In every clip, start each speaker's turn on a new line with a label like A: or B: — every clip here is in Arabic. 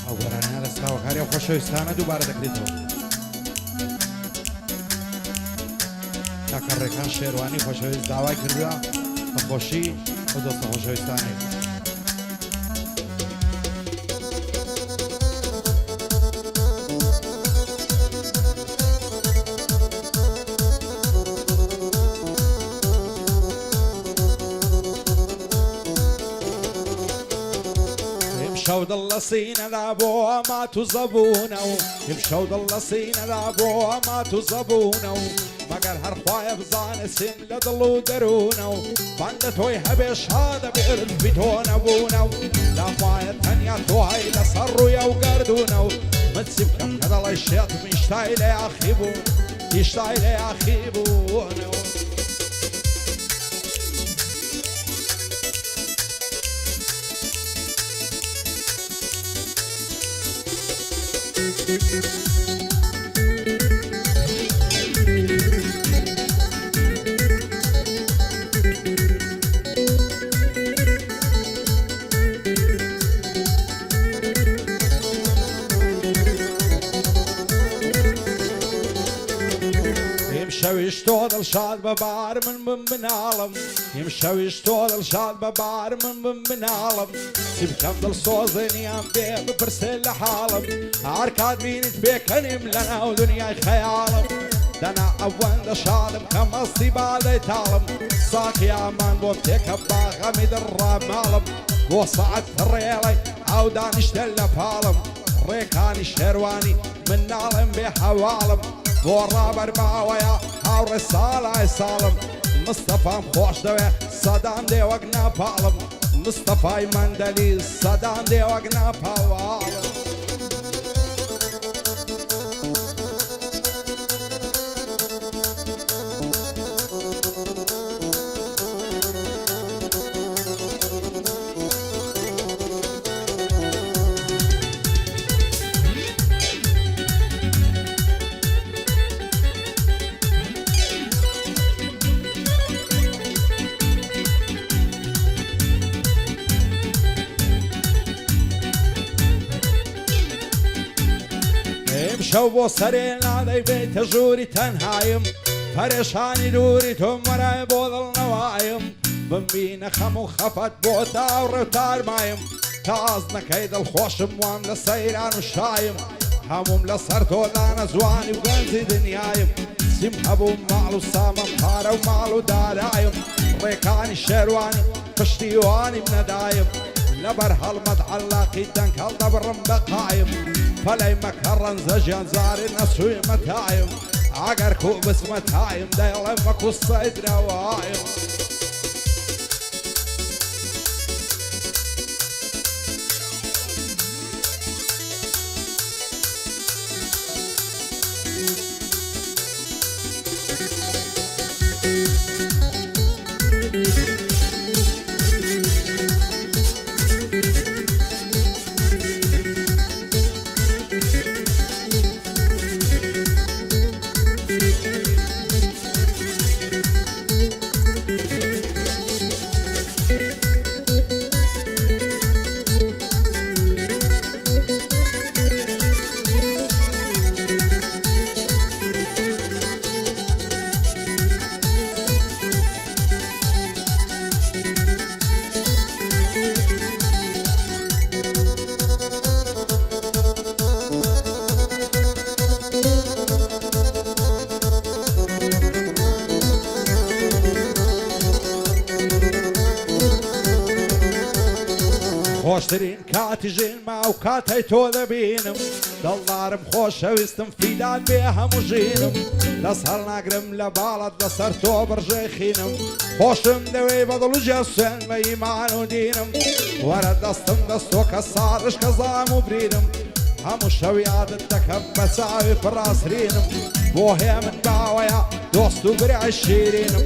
A: ئەو گۆرانیان لە ساوەکاری ئەو خۆشەویستانە دووبارە دەکرێتەوە. کاکە ڕێکان شێروانی خۆشەویست داوای کردووە بە خۆشی بۆ دۆستە خۆشەویستانی. يمشوا ضلصين لابو ما تزبونه يمشوا ضلصين لابو ما تزبونه مقر هرخوايا بزان سن لضلو درونه باندت هوي هبش هذا بيرد بيتون ابونه لا فايت هنيا توهي لصروا يا وقردونه متسيب كم هذا الله الشيط مشتاي لي اخيبون يشتاي لي اخيبونه يمشويش طول الشاد ببار من بنعلم يمشويش طول الشاد ببار من بنعلم سيب كمدل صوزني ام بيه برسل حالم عركاد بينت بيكنم لنا ودنيا خيالم دنا اول دشالم كمصي بعد تعلم ساقي امان بوتيك باغا مدرب مالم وصعد الريلي او دانش تلفالم ريكاني الشرواني من نعلم بحوالم ورابر باويا هاو رسالة سالم مصطفى مخوش دوي صدام دي وقنا بالم مصطفى مندلي صدام دي وقنا بالم شو بو سرين هذا بيت جوري تنهايم فرشاني دوري توم وراي بوض النوايم بمبينا خمو خفت بوتا ورتار مايم تازنا كيد الخوش موام لسيران وشايم هموم لصرتو لانا زواني وقنزي دنيايم سيم هبو مالو سامم هارا ومالو دارايم ريكاني الشيرواني فشتيواني بندايم لبر هالمد علاقي دنك هالدبرم بقايم فلاي مكرن زجان زاري نسوي متايم عقر كوبس متايم دايلا مكو الصيد روايم خوشترين كاتجين ما وكاتي تو ذبينم دلارم خوش ويستم فيدان بيها مجينم لسهر ناقرم لبالد لسر تو برجيخينم خوشم دوي بدلو جسن بيمان ودينم ورد دستم دستو كسارش كزام وبرينم همو شويات التكب بساوي براس رينم بوهي من باويا دوستو برع الشيرينم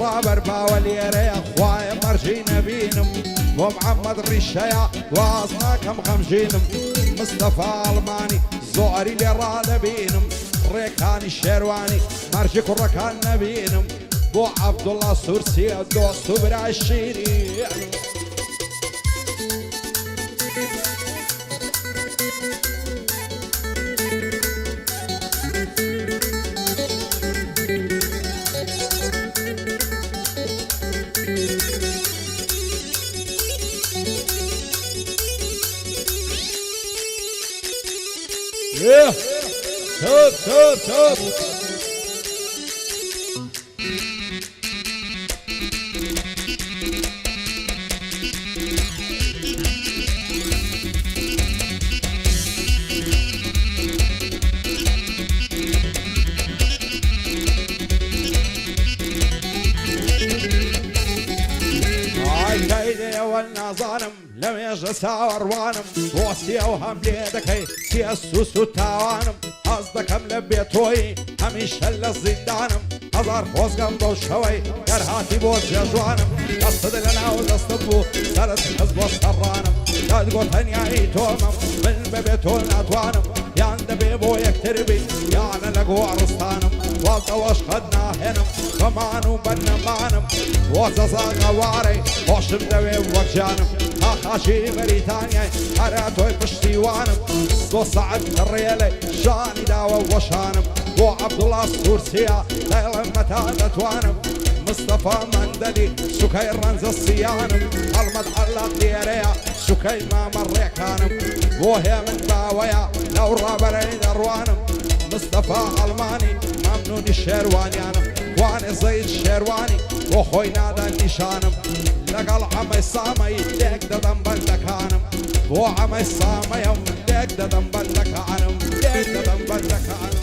A: رابر باولي ريا خوايا مرجين بينم ومحمد الرشايا وازنا كم خمجينم مصطفى الماني زوري اللي راد بينم ريكاني الشيرواني مرجي كركان نبينم بو عبد الله سورسي دوستو برع الشيرين ايه توب توب توب والنظانم لم يجلس وروانم بوسي وهم ليدكي سياسوس وتاوانم أصدقم لبيتوي هميشه للزندانم هزار فوزقم بوشوي كرهاتي بوز يجوانم قصد لنا ودستبو سلس حزب وسرانم لا تقول هنياي تومم من ببيتو الأدوانم ياند بيبو يكتربي يانا لقو عرستانم والقوش خدنا هنم كمانو بنمانم وزازا غواري وشم دوي وجانم هاخاشي بريطانيا هراتوي بشتيوانم دو سعد الريالي شاني داوى وشانم بو عبد الله السورسيا دايلم متى توانم مصطفى مندلي سكي رنز الصيانم المد علق ديريا سكي ما مريكانم وهي من باويا لو رابرين دروانم مصطفى الماني ممنون الشيروانيانم واني زيد الشيرواني وخوي نادى النشانم لقل عمي صامي ليك ددن بلدكانم وعمي صامي يوم ليك ددن بلدكانم ليك ددن بلدكانم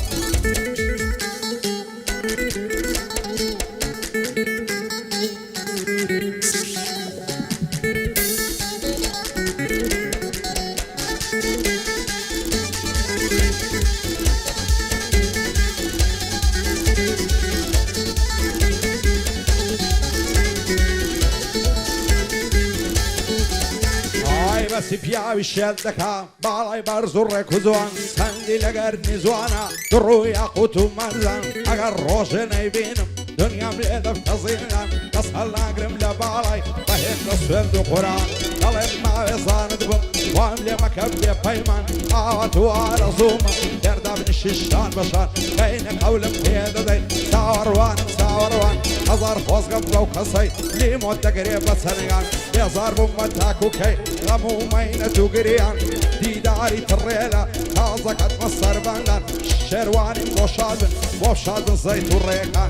A: بس بياوي الشدكا بالاي برزور كوزوان سندي لقرني زوانا درو ياقوت ومرزان اگر روشن يبينم دنيا بليدة بتزينان تصل اقرم لبالاي فهين نصفد قران قلب ما يصان دبم واملي مكبي بيمان آواتو على زوما يردا من الشيشان بشان بين قولم بيدة دي ساوروان ساوروان هزار فوز قبل وقصي لي موت تقريب سنغان يزار بمتاكو كي غمو مين تقريان دي داري تريلا تازقت مصر بندان شيرواني بوشادن بوشادن زيت الريكان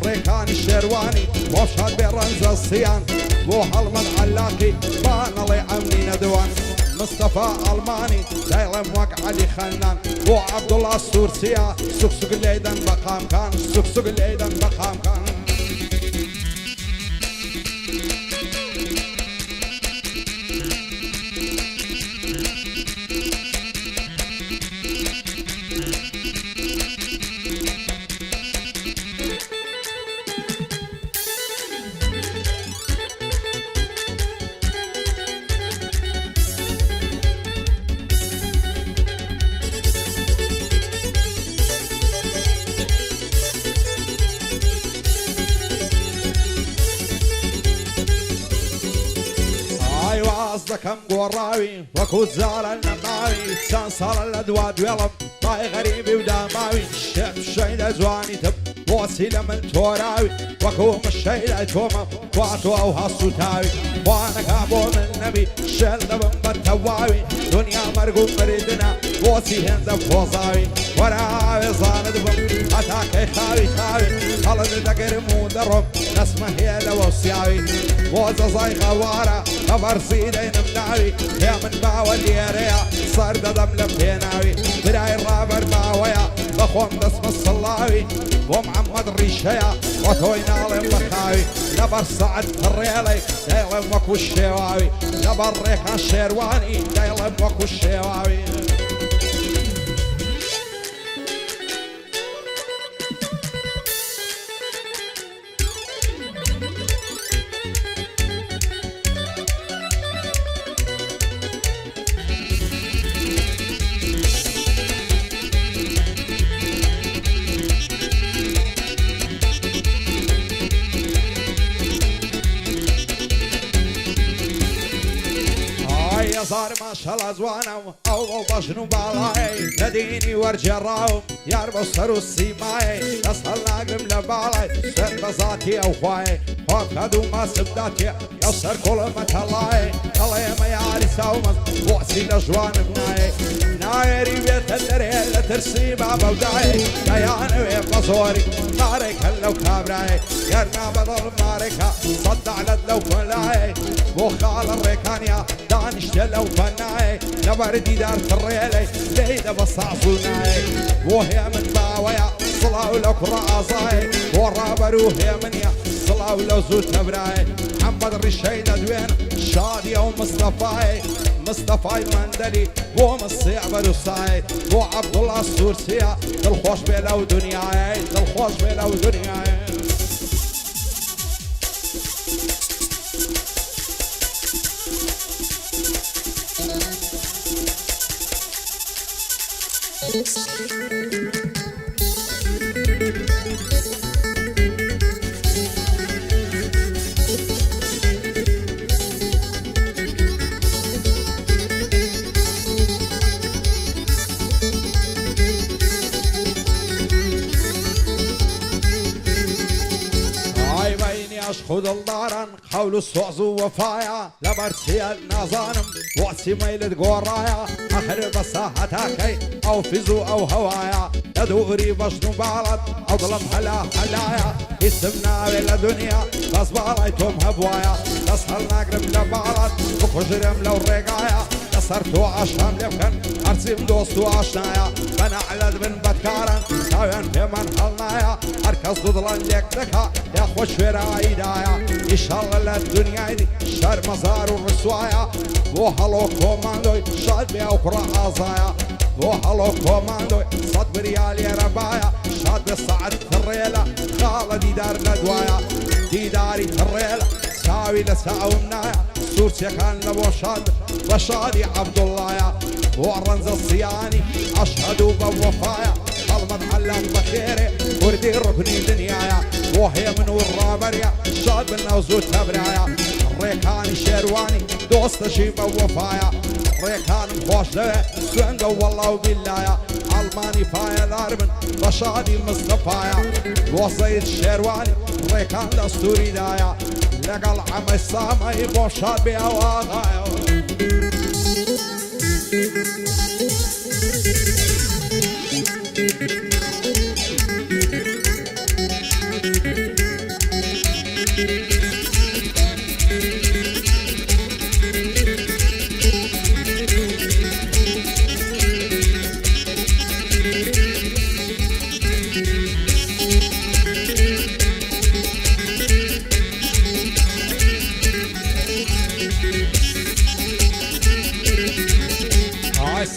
A: ريكان الشيرواني بوشاد برنز الصيان بو حلم العلاقي بان الله عمني ندوان مصطفى الماني دايلم وقع لي خنان بو عبد الله السورسيا سوق سوق الليدن بقام كان سوق سوق الليدن بقام كان كم قراوي وكوت زال النماوي سانصار الادواد ويلم طاي غريبي ودماوي شف شيله زواني تب وسيله من توراوي وكوم الشيله توما واتو او هالصوتاوي وانا كابو من النبي شل دبن بتواوي دنيا مرقوم مريدنا وسيهن زفوزاوي وراوي زان دبن اتاكي خاوي خاوي خلد دقر مودرم نسمه هي لوسياوي وزازاي غواره خبر سيدين مناوي يا من باوى اليريا صار دم لبيناوي براي الرابر باويا بخوم دسم الصلاوي ومحمد الريشيا وتوينا للبخاوي نبر سعد الريالي دايلم وكو الشيواوي نبر ريكا الشيرواني دايلم وكو الشيواوي زار ما شاء الله زوانم او باشنو بالاي نديني ورجراو يار بصر السيماي اسهل ناقم لبالاي سن بزاتي او خواي هادو ما سبداتي يصر كل متلاي الله ما يعري ساومز بوسي لجوان بناي نايري بيت الدري لترسي بابا وداي كيان ويبصوري مارك هلو كابراي يرنا بضل ماركا صد على لو كلاي بوخال الريكانيا دانش لو فناي نبردي دار الريلي ليدا بصعصوناي وهي من باويا صلاو لك رازاي ورابروه يا منيا صلاو لو زوت براي محمد الرشيد دوين شادي او مصطفاي مصطفاي مندلي بو مصيع بلوساي بو عبد الله السورسية دلخوش بلو دنياي دلخوش بلو دنياي خذ الدارن حول الصعز وفايا لبرسي النظانم وعسي ميلد قرايا اخر بساحتاكي او فيزو او هوايا يدوري بشنو بالد او ظلم هلا هلايا اسمنا بالدنيا بس بالايتم هبوايا تسهل نقرب لبالد وخجرم لو الرقايا كسرتو عشان لفكن ارسم دوستو عشنايا بنعلد بن بتكارن ساوين في من حلنايا اركز ضلن لك دكا يا خوش في رايدايا ان شاء الله الدنيا دي شر مزار ورسوايا وهلو كوماندوي شاد بيا وكرا عزايا وهلو كوماندوي صد بريال يا ربايا شاد بالصعد الريلة خالدي دار ندوايا دي داري الريلة ساوي لساومنايا سورسيا كان لبو شاد وشادي عبد الله يا ورنز الصياني اشهد بوفايا طلبت علم بخيري وردي ركني دنيايا وهي من والرابريا شاد بالنوزوت تبرايا الريكاني شيرواني دوست شيبه وفايا الريكان خوش له سنده والله وبالله الماني فايا الاربن رشادي مصطفايا وصيد الشيرواني الريكان دستوري دايا لقى العم السامي بوشاد بيا واغايا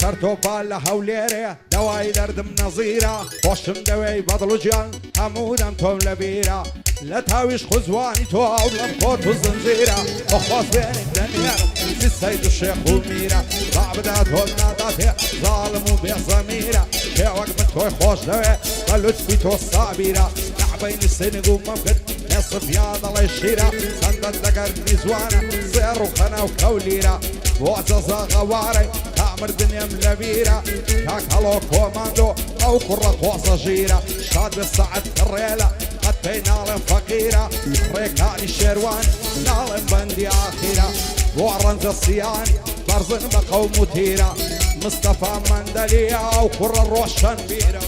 A: سرتو بالا هوليري دواي درد منظيرة خوشم دواي بطلو جان همودم توم لبيرة لا تاويش خزواني تو أولم خوت الزنزيرة أخواص بينك دنيارم السيد الشيخ وميرة بعبدات والناداتي ظالم وبيع ضميرة شي وقت من توي خوش دواي قلت في تو الصابيرة لعبين السنق وممكن نصف ياض الله الشيرة سندت دقر نزوانة زير وخنا وكوليرة وعززا غواري تعمر دنيا ملبيرة كاك هلو كوماندو او كرة قوصة جيرة شاد بالسعد الريلة قد نالم فقيرة ريكاني الشيرواني نالم بندي آخرة وعرنز الصياني برزن بقوم مثيرة مصطفى مندلية او كرة الروشن بيرة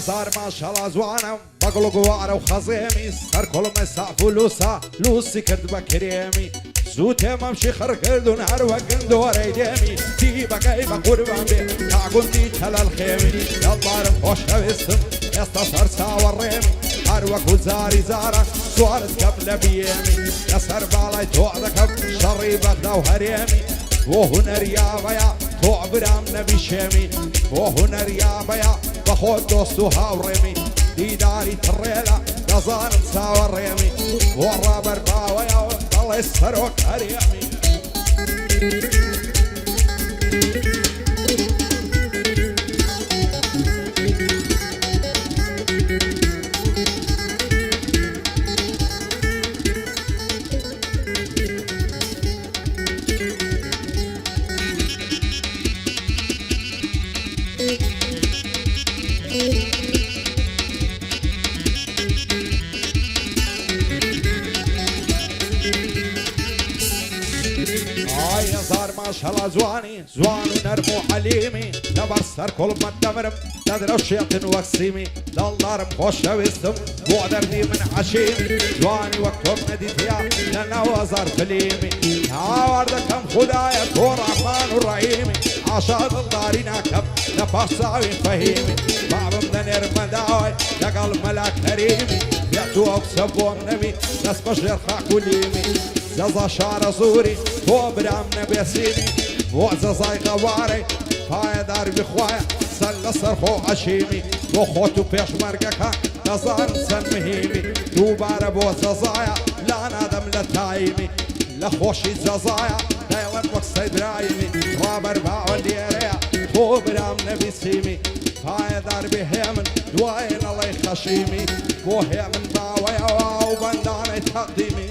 A: صار ما شاء الله زوانم بقلق وعرة وخزيمي صار كل مساء فلوسا لوسي كرد بكريمي زوتي ممشي خرق دونار وقن دوري ديمي تي بقاي بقربان بي كاقون دي تلا الخيمي يالبارم خوش هوستم يستصر ساور ريمي هروك وزاري زارة صورت قبل بيمي يسر بالاي توعدك شري بغدا وهريمي وهنا رياضة يا توع برام نبي شيمي وهنريا بيا بخود دوستو هاوريمي دیداری تڕێلا دەزانم چاوەڕێمی بۆ ڕابەرباوەیەوە دەڵێ سەرۆک هەرێمی ماشەڵا جوانی جوان و نەرم و حەلیمی لەبەر سەر کوڵمەت دەمرم دەدرەوشێتن وەک سیمی دڵدارم خۆشەویستم بۆ دەردی من عەشیمی جوانی وەک تۆم نەدیتیا لە ناو هەزار فلیمی هاوار دەکەم خودایە تۆ ڕەحمان و ڕەحیمی عاشا دڵداری ناکەم لە پاش چاوی فەهیمی بابم دەنێرمە داوای لەگەڵ مەلاک کەریمی بێت و ئەو کچە بۆم نەبی دەست بە ژێر خاک و لیمی جەزا شارە زووری تۆ برام نەبێسیمی بۆ جەزای غەوارەی پایەدار بخوایە سەر لەسەر خۆ عەشیمی بۆ خۆت و پێشمەرگەکان دەزانم چەند مهیمی دووبارە بۆ جەزایە لا نادەم لە تایمی لە خۆشی جەزایە دەیڵەن وەک سەیدرایمی ڕابەرباوە لێرەیە تۆ برام نەبیسیمی پایەدار بهێ من دوایە نەڵێی خەشیمی بۆ هێ من باوەیەوە و بەندانەی تەقدیمی